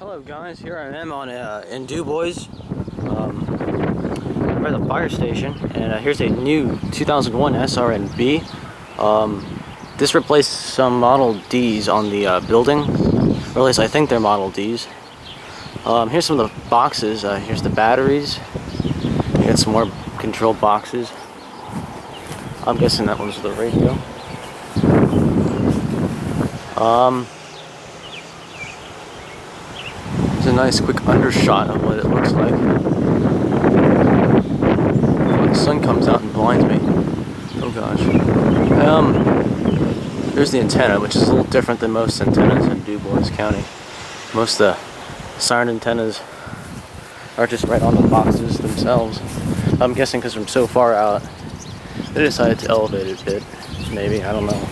Hello guys, here I am on in Dubois by the fire station, and here's a new 2001 SRNB. This replaced some Model Ds on the building, or at least I think they're Model Ds. Here's some of the boxes. Here's the batteries. You got some more control boxes. I'm guessing that one's the radio. It's a nice quick undershot of what it looks like. When the sun comes out and blinds me. Oh gosh. There's the antenna, which is a little different than most antennas in Dubois County. Most of the Siren antennas are just right on the boxes themselves. I'm guessing because I'm so far out, they decided to elevate it a bit. Maybe, I don't know.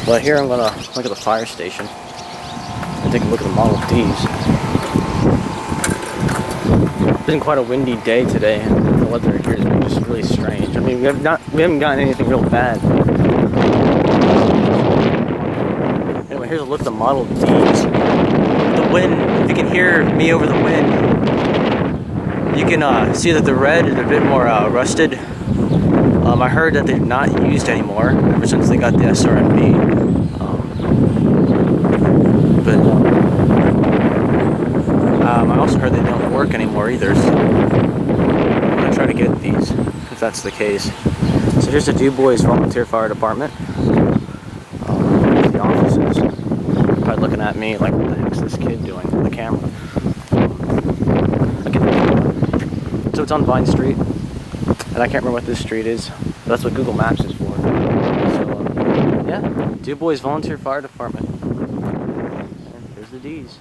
But here I'm gonna look at the fire station and take a look at the Model Ds. It's been quite a windy day today, and the weather here has been just really strange. I mean, we haven't gotten anything real bad. Anyway, here's a look at the Model Ds. The wind, if you can hear me over the wind, you can see that the red is a bit more rusted. I heard that they're not used anymore ever since they got the SRNB. I also heard they don't work anymore either, so I'm going to try to get these if that's the case. So here's the Dubois Volunteer Fire Department. The offices. They're probably looking at me like, what the heck's this kid doing with the camera? So it's on Vine Street, and I can't remember what this street is. That's what Google Maps is for. So, yeah, Dubois Volunteer Fire Department. And there's the Ds.